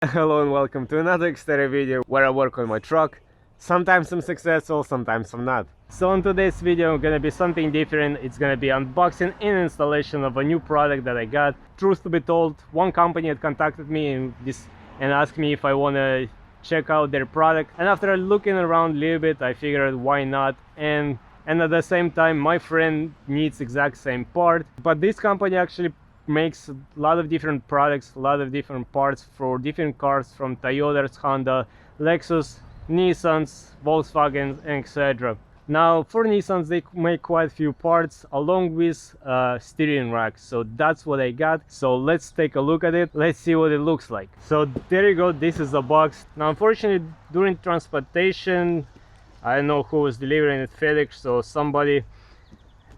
Hello and welcome to another Xterra video where I work on my truck. Sometimes I'm successful, sometimes I'm not. So in today's video I'm gonna be something different. It's gonna be unboxing and installation of a new product that I got. Truth to be told, one company had contacted me and asked me if I wanna check out their product, and after looking around a little bit I figured why not, and at the same time my friend needs exact same part, but this company actually makes a lot of different products, a lot of different parts for different cars, from Toyotas, Honda, Lexus, Nissans, Volkswagen, etc. Now for Nissans they make quite a few parts along with steering rack, so that's what I got. So let's take a look at it, let's see what it looks like. So there you go, this is the box. Now unfortunately during transportation, I don't know who was delivering it, FedEx, so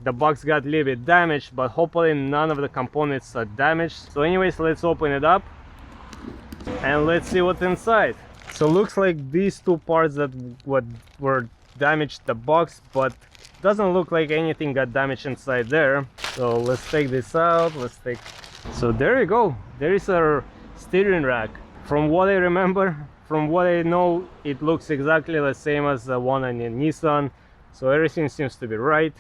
the box got a little bit damaged, but hopefully none of the components are damaged. So anyways, let's open it up and let's see what's inside. So looks like these two parts that were damaged the box, but doesn't look like anything got damaged inside there. So let's take this out. So there you go, there is our steering rack. From what I remember, from what I know, it looks exactly the same as the one in Nissan, so everything seems to be right.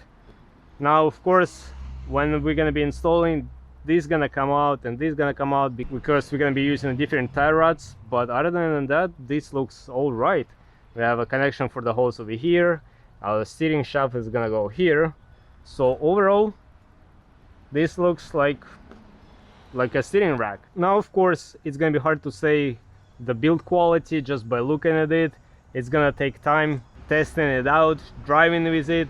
Now of course when we're gonna be installing, this is gonna come out and this is gonna come out because we're gonna be using different tie rods, but other than that this looks all right. We have a connection for the hose over here, our steering shaft is gonna go here, so overall this looks like a steering rack. Now of course it's gonna be hard to say the build quality just by looking at it. It's gonna take time testing it out, driving with it,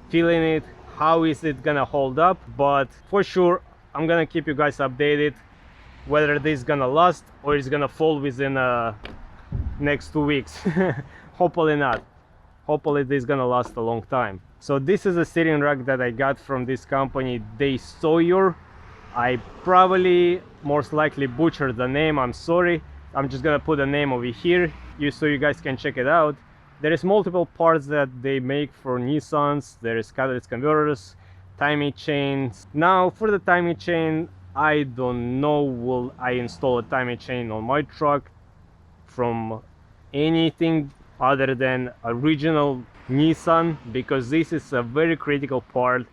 feeling it, how is it gonna hold up, but for sure I'm gonna keep you guys updated whether this is gonna last or it's gonna fall within next 2 weeks. Hopefully not, hopefully this is gonna last a long time. So this is a steering rack that I got from this company, Daysyore. I probably most likely butchered the name, I'm sorry. I'm just gonna put the name over here so you guys can check it out. There is multiple parts that they make for Nissans. There is catalyst converters, timing chains. Now for the timing chain, I don't know will I install a timing chain on my truck from anything other than original Nissan, because this is a very critical part.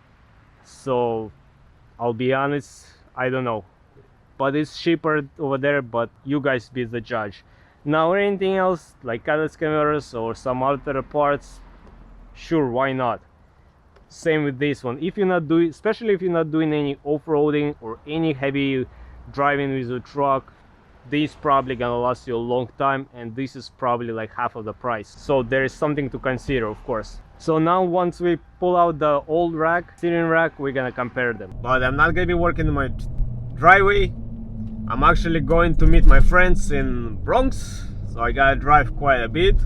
So I'll be honest, I don't know, but it's cheaper over there, but you guys be the judge. Now anything else like catalyst converters or some other parts, sure, why not? Same with this one. If you're not doing, especially if you're not doing any off-roading or any heavy driving with your truck, this probably gonna last you a long time, and this is probably like half of the price. So there is something to consider, of course. So now once we pull out the old rack, steering rack, we're gonna compare them. But I'm not gonna be working in my driveway. I'm actually going to meet my friends in Bronx, so I gotta drive quite a bit.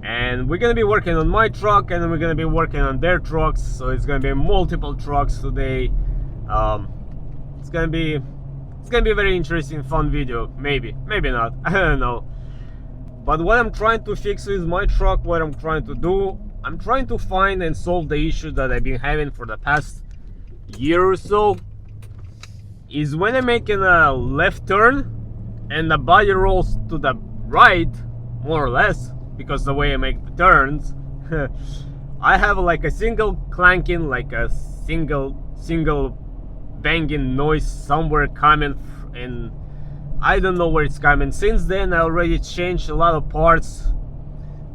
And we're gonna be working on my truck and we're gonna be working on their trucks, so it's gonna be multiple trucks today. It's gonna be a very interesting, fun video. Maybe not, I don't know. But what I'm trying to fix with my truck, what I'm trying to do, I'm trying to find and solve the issue that I've been having for the past year or so. Is when I'm making a left turn and the body rolls to the right, more or less, because the way I make the turns, I have like a single clanking, like a single banging noise somewhere coming, and I don't know where it's coming. Since then I already changed a lot of parts.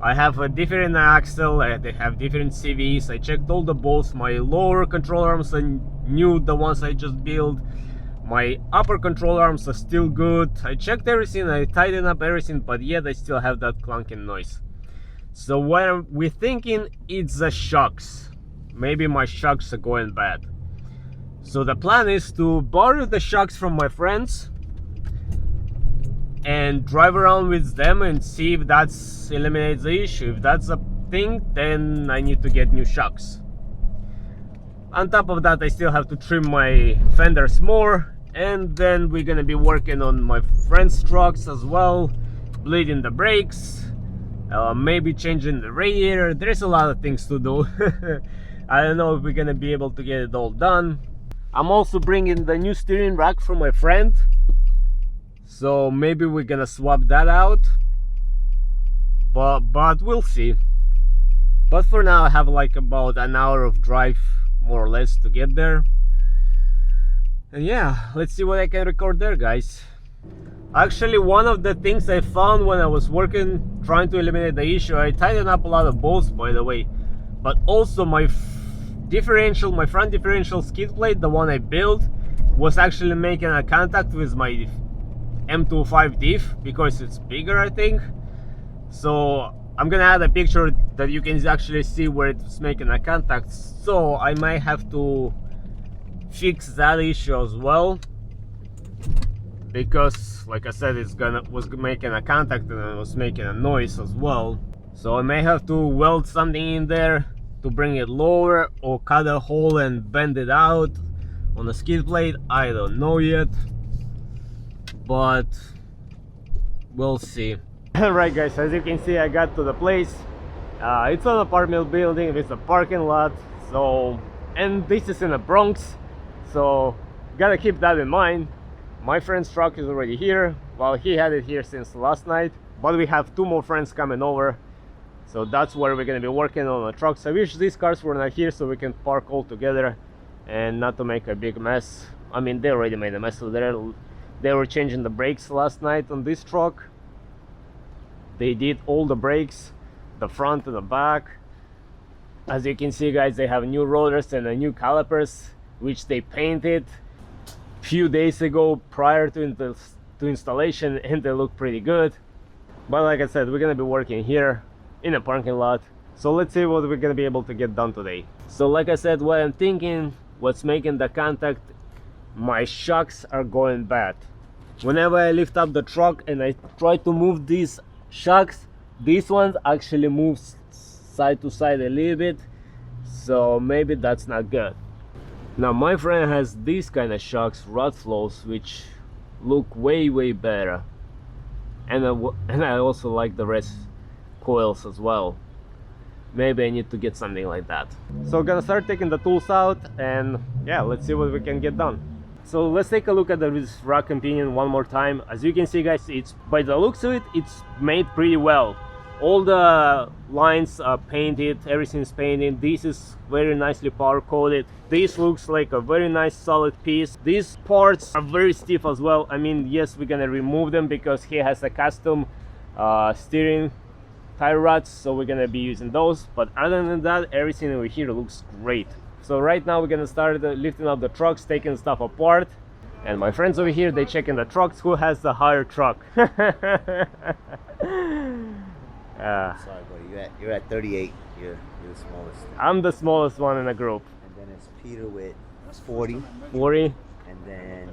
I have a different axle, they have different CVs. I checked all the bolts, my lower control arms are new, the ones I just built. My upper control arms are still good. I checked everything, I tightened up everything, but yet I still have that clunking noise. So what we're thinking, it's the shocks. Maybe my shocks are going bad. So the plan is to borrow the shocks from my friends and drive around with them and see if that eliminates the issue. If that's a thing, then I need to get new shocks. On top of that, I still have to trim my fenders more, and then we're gonna be working on my friend's trucks as well, bleeding the brakes, maybe changing the radiator. There's a lot of things to do. I don't know if we're gonna be able to get it all done. I'm also bringing the new steering rack from my friend, so maybe we're gonna swap that out, but we'll see. But for now I have like about an hour of drive more or less to get there, and yeah, let's see what I can record there, guys. Actually, one of the things I found when I was working trying to eliminate the issue, I tightened up a lot of bolts, by the way, but also my front differential skid plate, the one I built, was actually making a contact with my M25 diff because it's bigger, I think. So I'm gonna add a picture that you can actually see where it's making a contact, so I might have to fix that issue as well, because like I said, was making a contact and it was making a noise as well. So I may have to weld something in there to bring it lower, or cut a hole and bend it out on the skid plate. I don't know yet, but we'll see. Alright guys, as you can see, I got to the place. It's an apartment building with a parking lot, so, and this is in the Bronx, so gotta keep that in mind. My friend's truck is already here. Well, he had it here since last night, but we have 2 more friends coming over, so that's where we're gonna be working on the trucks. I wish these cars were not here so we can park all together and not to make a big mess. I mean, they already made a mess, so they were changing the brakes last night on this truck. They did all the brakes, the front and the back. As you can see, guys, they have new rotors and new calipers, which they painted few days ago prior to installation, and they look pretty good. But like I said, we're gonna be working here in a parking lot, so let's see what we're gonna be able to get done today. So like I said, what I'm thinking, what's making the contact, my shocks are going bad. Whenever I lift up the truck and I try to move these shocks, these ones actually move side to side a little bit, so maybe that's not good. Now my friend has these kind of shocks, rod flows, which look way better, and I also like the rest coils as well. Maybe I need to get something like that. So I'm gonna start taking the tools out, and yeah, let's see what we can get done. So let's take a look at this rack and pinion one more time. As you can see, guys, it's, by the looks of it, it's made pretty well. All the lines are painted, everything's painted. This is very nicely powder coated. This looks like a very nice solid piece. These parts are very stiff as well. I mean, yes, we're gonna remove them because he has a custom steering tie rods, so we're gonna be using those. But other than that, everything over here looks great. So right now we're gonna start lifting up the trucks, taking stuff apart. And my friends over here, they checking the trucks. Who has the higher truck? Sorry, buddy. You're at 38. You're the smallest. I'm the smallest one in the group. And then it's Peter with 40. 40. And then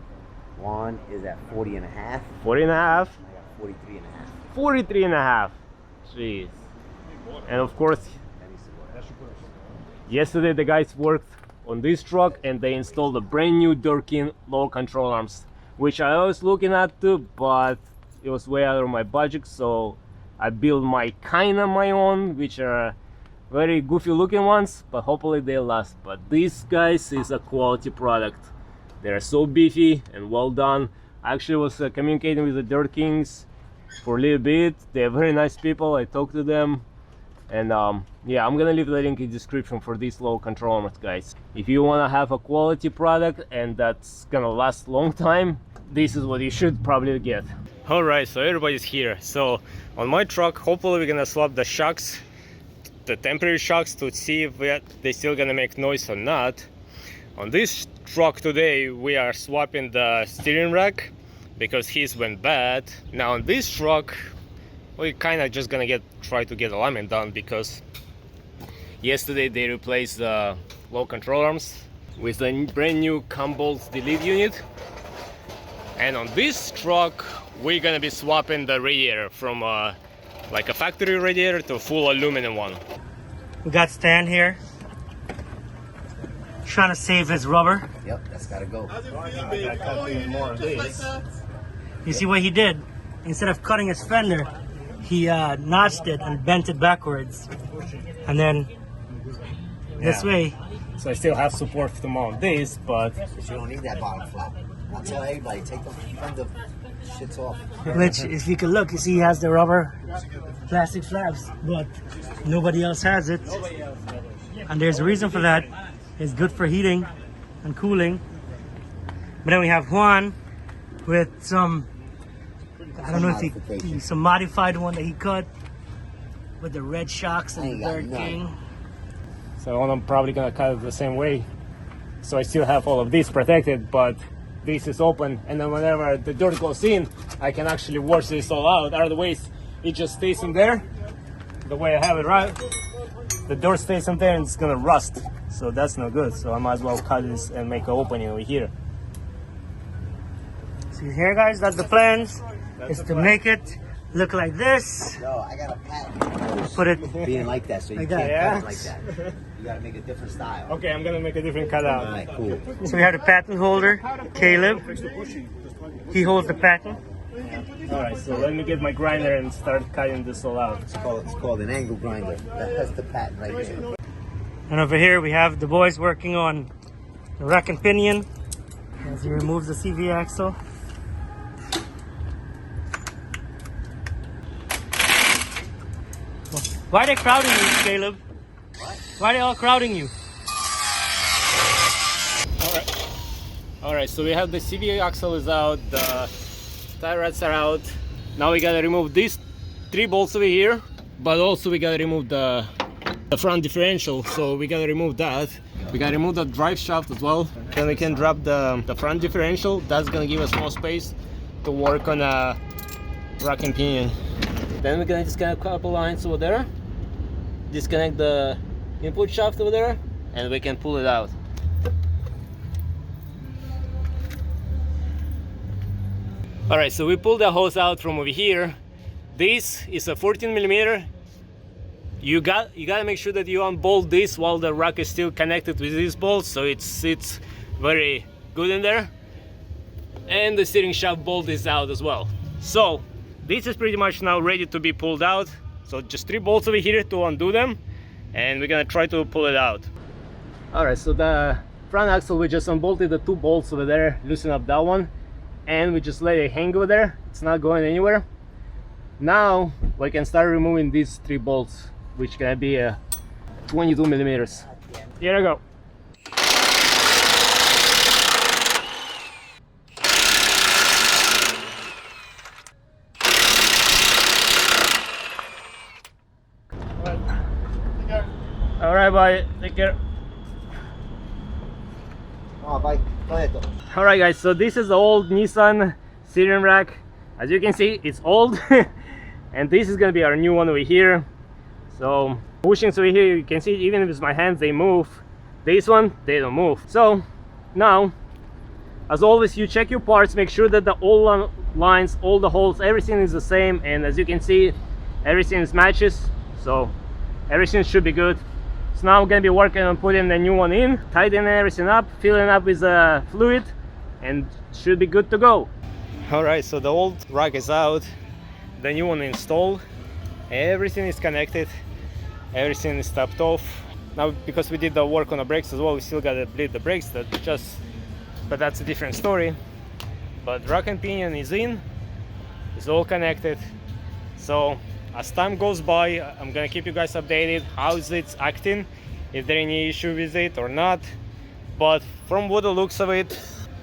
Juan is at 40 and a half. 40 and a half. I got 43 and a half. 43 and a half. Jeez. And of course, yesterday the guys worked on this truck and they installed a brand new Durkin low control arms, which I was looking at too, but it was way out of my budget, so I built my own, which are very goofy looking ones, but hopefully they last. But these guys is a quality product. They're so beefy and well done. I actually was communicating with the Dirt Kings for a little bit. They're very nice people. I talked to them, and yeah, I'm gonna leave the link in the description for these low control arms, guys. If you want to have a quality product and that's gonna last a long time, this is what you should probably get. All right, so everybody's here. So on my truck, hopefully we're gonna swap the shocks, the temporary shocks, to see if they're still gonna make noise or not. On this truck today, we are swapping the steering rack because his went bad. Now on this truck, we kind of just gonna try to get alignment done, because yesterday they replaced the low control arms with a brand new Campbell's delete unit. And on this truck, we're gonna be swapping the radiator from like a factory radiator to a full aluminum one. We got Stan here, trying to save his rubber. Yep, that's gotta go. You see what he did? Instead of cutting his fender, he notched it and bent it backwards. And then this way. So I still have support to mount this, but you don't need that bottom flap. I tell everybody, take the Shit's off. which if you can look, you see he has the rubber plastic flaps, but nobody else has it. And there's a reason for that. It's good for heating and cooling. But then we have Juan with some, I don't know if he some modified one that he cut with the red shocks and the Bird King. So I'm probably gonna cut it the same way. So I still have all of this protected, but this is open, and then whenever the dirt goes in, I can actually wash this all out. Otherwise, it just stays in there. The way I have it right, the dirt stays in there and it's gonna rust. So that's no good. So I might as well cut this and make an opening over here. See here, guys, that's the plans. Is to make it look like this. Yo, I got a patent. Put it Being like that, so you like can't that, cut it like that. You gotta make a different style. Okay, I'm gonna make a different cutout. Alright, cool. So we have the patent holder, Caleb. He holds the patent. Alright, so let me get my grinder and start cutting this all out. It's called an angle grinder. That's the patent right there. And over here we have the boys working on the rack and pinion as he removes the CV axle. Why are they crowding you, Caleb? What? Why are they all crowding you? Alright, so we have the CV axle is out, the tie rods are out. Now we gotta remove these 3 bolts over here, but also we gotta remove the front differential, so we gotta remove that. We gotta remove the drive shaft as well. Then we can drop the front differential. That's gonna give us more space to work on a rack and pinion. Then we're gonna disconnect a couple lines over there, disconnect the input shaft over there, and we can pull it out. Alright, so we pulled the hose out from over here. This is a 14mm. You gotta make sure that you unbolt this while the rack is still connected with these bolts, so it sits very good in there. And the steering shaft bolt is out as well. So this is pretty much now ready to be pulled out. So just 3 bolts over here to undo them, and we're gonna try to pull it out. Alright, so the front axle, we just unbolted the 2 bolts over there, loosen up that one, and we just let it hang over there. It's not going anywhere. Now we can start removing these 3 bolts, which gonna be 22mm. Here we go. Alright, bye. Take care. Oh, bye. Alright guys, so this is the old Nissan steering rack. As you can see, it's old. And this is gonna be our new one over here. So pushing over here, you can see even with my hands they move. This one, they don't move. So now, as always, you check your parts, make sure that all lines, all the holes, everything is the same. And as you can see, everything matches, so everything should be good. So now I'm gonna be working on putting the new one in, tightening everything up, filling up with fluid, and should be good to go. Alright, so the old rack is out, the new one installed, everything is connected, everything is topped off. Now because we did the work on the brakes as well, we still gotta bleed the brakes, but that's a different story. But rack and pinion is in, it's all connected. So as time goes by, I'm gonna keep you guys updated how is it acting, if there any issue with it or not. But from what the looks of it,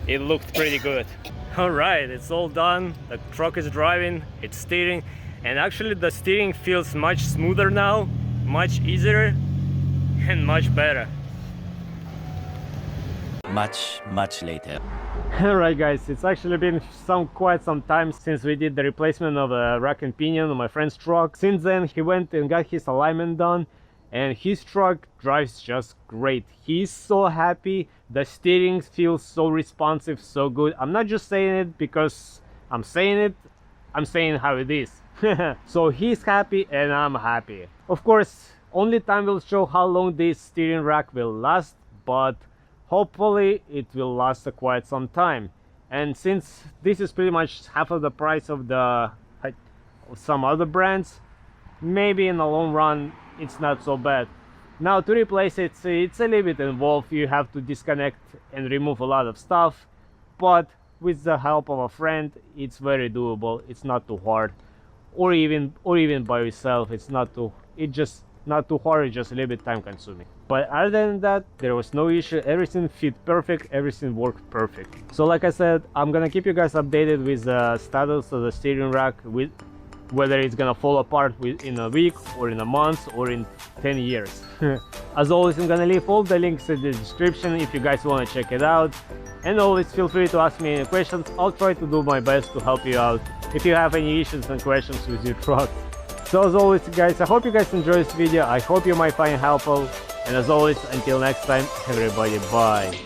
it looked pretty good. Alright, it's all done. The truck is driving, it's steering, and actually the steering feels much smoother now, much easier and much better. Much later. Alright guys, it's actually been quite some time since we did the replacement of a rack and pinion on my friend's truck. Since then he went and got his alignment done, and his truck drives just great. He's so happy, the steering feels so responsive, so good. I'm not just saying it because I'm saying it, I'm saying how it is. So he's happy and I'm happy. Of course, only time will show how long this steering rack will last, but hopefully it will last quite some time. And since this is pretty much half of the price of some other brands, maybe in the long run it's not so bad. Now to replace it, it's a little bit involved. You have to disconnect and remove a lot of stuff, but with the help of a friend, it's very doable. It's not too hard, or even by yourself, it's not too hard. It's just a little bit time consuming. But other than that, there was no issue. Everything fit perfect, everything worked perfect. So like I said, I'm gonna keep you guys updated with the status of the steering rack, with whether it's gonna fall apart in a week or in a month or in 10 years. As always, I'm gonna leave all the links in the description if you guys want to check it out, and always feel free to ask me any questions. I'll try to do my best to help you out if you have any issues and questions with your truck. So as always guys, I hope you guys enjoyed this video. I hope you might find it helpful, and as always, until next time, everybody, bye.